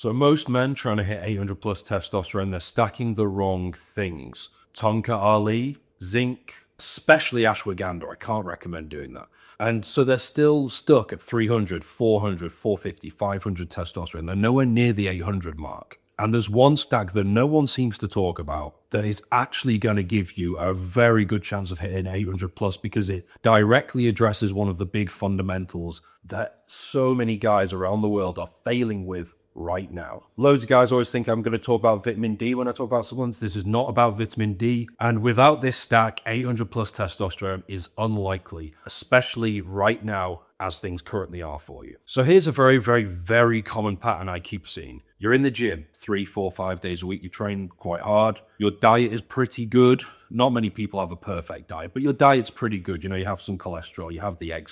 So most men trying to hit 800 plus testosterone, they're stacking the wrong things. Tonka Ali, zinc, especially ashwagandha. I can't recommend doing that. And so they're still stuck at 300, 400, 450, 500 testosterone. They're nowhere near the 800 mark. And there's one stack that no one seems to talk about that is actually going to give you a very good chance of hitting 800 plus, because it directly addresses one of the big fundamentals that so many guys around the world are failing with right now. Loads of guys always think I'm going to talk about vitamin D when I talk about supplements. This is not about vitamin D. And without this stack, 800 plus testosterone is unlikely, especially right now as things currently are for you. So here's a very, very, very common pattern I keep seeing. You're in the gym 3, 4, 5 days a week. You train quite hard. Your diet is pretty good. Not many people have a perfect diet, but your diet's pretty good. You know, you have some cholesterol, you have the egg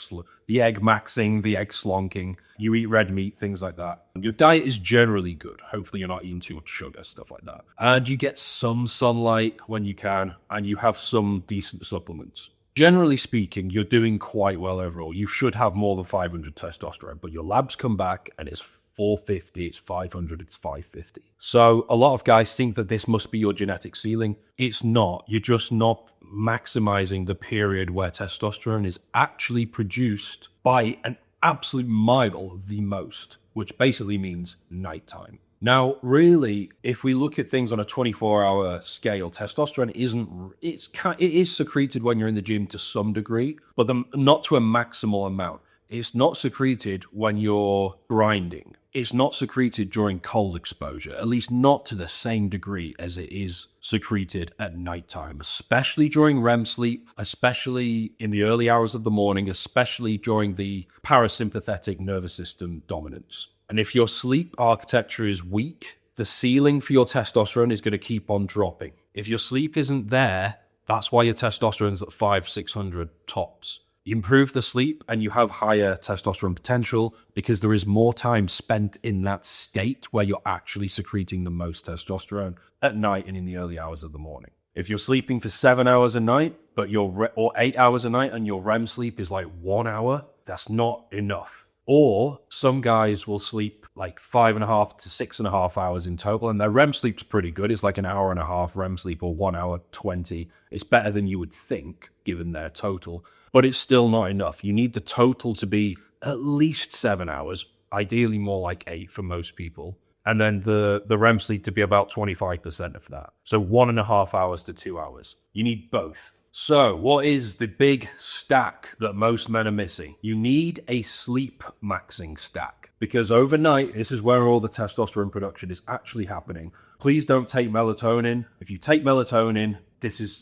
maxing, the egg slonking, you eat red meat, things like that. And your diet is generally good. Hopefully you're not eating too much sugar, stuff like that. And you get some sunlight when you can, and you have some decent supplements. Generally speaking, you're doing quite well overall. You should have more than 500 testosterone, but your labs come back and it's 450, it's 500, it's 550. So a lot of guys think that this must be your genetic ceiling. It's not. You're just not maximizing the period where testosterone is actually produced by an absolute mile the most, which basically means nighttime. Now, really, if we look at things on a 24-hour scale, testosterone it is secreted when you're in the gym to some degree, but not to a maximal amount. It's not secreted when you're grinding. It's not secreted during cold exposure, at least not to the same degree as it is secreted at nighttime, especially during REM sleep, especially in the early hours of the morning, especially during the parasympathetic nervous system dominance. And if your sleep architecture is weak, the ceiling for your testosterone is going to keep on dropping. If your sleep isn't there, that's why your testosterone's at 500, 600 tops. You improve the sleep and you have higher testosterone potential because there is more time spent in that state where you're actually secreting the most testosterone at night and in the early hours of the morning. If you're sleeping for 7 hours a night, or 8 hours a night, and your REM sleep is like 1 hour, that's not enough. Or some guys will sleep like 5.5 to 6.5 hours in total, and their REM sleep's pretty good. It's like an hour and a half REM sleep, or 1 hour 20. It's better than you would think, given their total, but it's still not enough. You need the total to be at least 7 hours, ideally more like 8 for most people, and then the REM sleep to be about 25% of that. So 1.5 hours to 2 hours. You need both. So what is the big stack that most men are missing? You need a sleep maxing stack, because overnight, this is where all the testosterone production is actually happening. Please don't take melatonin. If you take melatonin,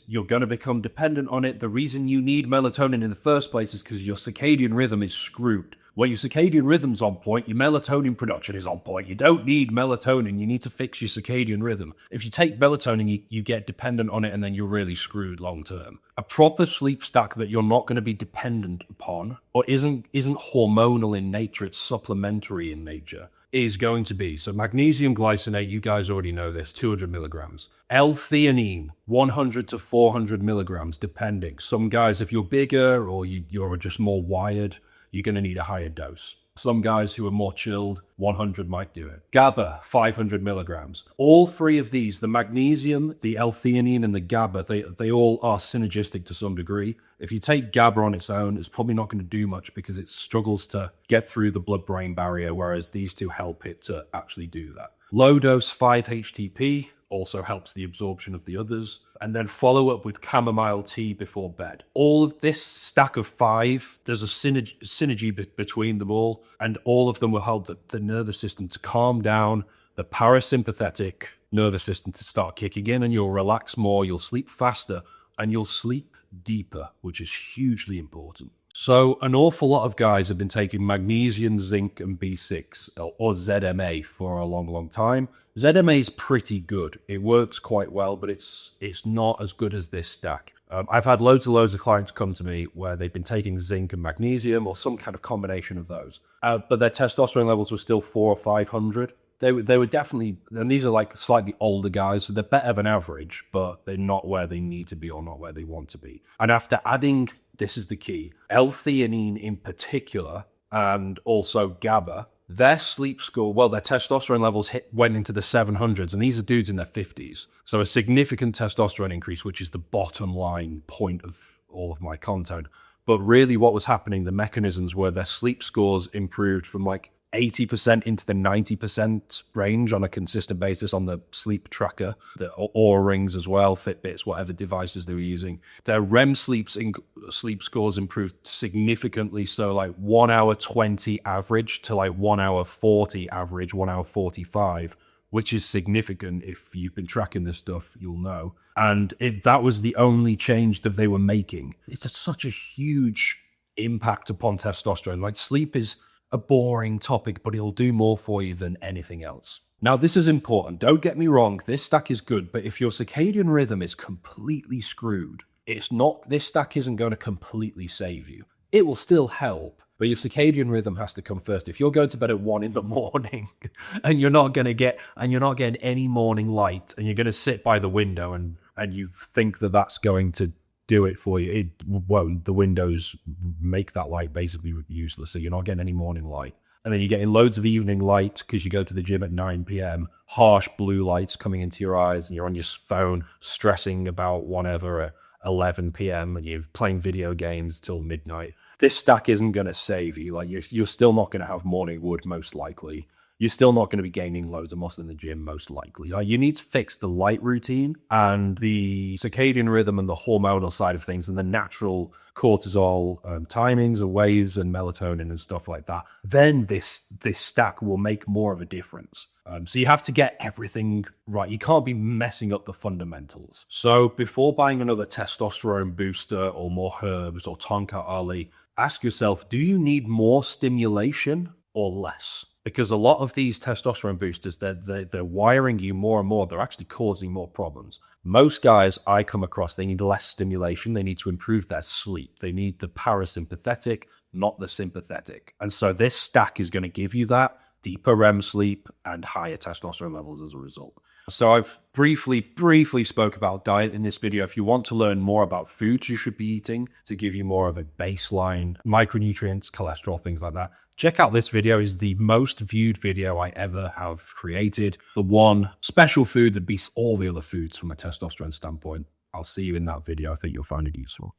you're going to become dependent on it. The reason you need melatonin in the first place is because your circadian rhythm is screwed. When your circadian rhythm's on point, your melatonin production is on point. You don't need melatonin. You need to fix your circadian rhythm. If you take melatonin, you get dependent on it, and then you're really screwed long term. A proper sleep stack that you're not going to be dependent upon, or isn't hormonal in nature, it's supplementary in nature, is going to be, so magnesium glycinate, you guys already know this, 200 milligrams. L-theanine, 100 to 400 milligrams, depending. Some guys, if you're bigger or you're just more wired, you're going to need a higher dose. Some guys who are more chilled, 100 might do it. GABA, 500 milligrams. All three of these, the magnesium, the L-theanine, and the GABA, they all are synergistic to some degree. If you take GABA on its own, it's probably not going to do much because it struggles to get through the blood-brain barrier, whereas these two help it to actually do that. Low dose 5-HTP also helps the absorption of the others. And then follow up with chamomile tea before bed. All of this stack of 5, there's a synergy between them all, and all of them will help the nervous system to calm down, the parasympathetic nervous system to start kicking in, and you'll relax more, you'll sleep faster, and you'll sleep deeper, which is hugely important. So an awful lot of guys have been taking magnesium, zinc, and B6, or ZMA, for a long, long time. ZMA is pretty good. It works quite well, but it's not as good as this stack. I've had loads of clients come to me where they've been taking zinc and magnesium, or some kind of combination of those, but their testosterone levels were still 400 or 500. They were definitely, and these are like slightly older guys, so they're better than average, but they're not where they need to be or not where they want to be. And after adding, this is the key, L-theanine in particular, and also GABA, their sleep score, well, their testosterone levels went into the 700s, and these are dudes in their 50s. So a significant testosterone increase, which is the bottom line point of all of my content. But really what was happening, the mechanisms were their sleep scores improved from like 80% into the 90% range on a consistent basis on the sleep tracker, the Oura rings as well, Fitbits, whatever devices they were using. Their REM sleep scores improved significantly. So like 1 hour 20 average to like 1 hour 40 average, 1 hour 45, which is significant. If you've been tracking this stuff, you'll know. And if that was the only change that they were making, it's just such a huge impact upon testosterone. Like sleep is a boring topic, but it'll do more for you than anything else. Now, this is important. Don't get me wrong. This stack is good, but if your circadian rhythm is completely screwed, this stack isn't going to completely save you. It will still help, but your circadian rhythm has to come first. If you're going to bed at 1 in the morning and you're not getting any morning light, and you're going to sit by the window and you think that that's going to do it for you, it won't. The windows make that light basically useless, so you're not getting any morning light. And then you're getting loads of evening light because you go to the gym at 9 p.m, harsh blue lights coming into your eyes, and you're on your phone stressing about whatever at 11 p.m, and you're playing video games till midnight. This stack isn't going to save you. Like you're still not going to have morning wood, most likely. You're still not going to be gaining loads of muscle in the gym, most likely. You need to fix the light routine and the circadian rhythm and the hormonal side of things and the natural cortisol timings and waves and melatonin and stuff like that. Then this stack will make more of a difference. So you have to get everything right. You can't be messing up the fundamentals. So before buying another testosterone booster or more herbs or Tonka Ali, ask yourself, do you need more stimulation or less? Because a lot of these testosterone boosters, they're wiring you more and more. They're actually causing more problems. Most guys I come across, they need less stimulation. They need to improve their sleep. They need the parasympathetic, not the sympathetic. And so this stack is going to give you that deeper REM sleep and higher testosterone levels as a result. So I've briefly spoke about diet in this video. If you want to learn more about foods you should be eating to give you more of a baseline, micronutrients, cholesterol, things like that, check out this video. Is the most viewed video I ever have created. The one special food that beats all the other foods from a testosterone standpoint. I'll see you in that video. I think you'll find it useful.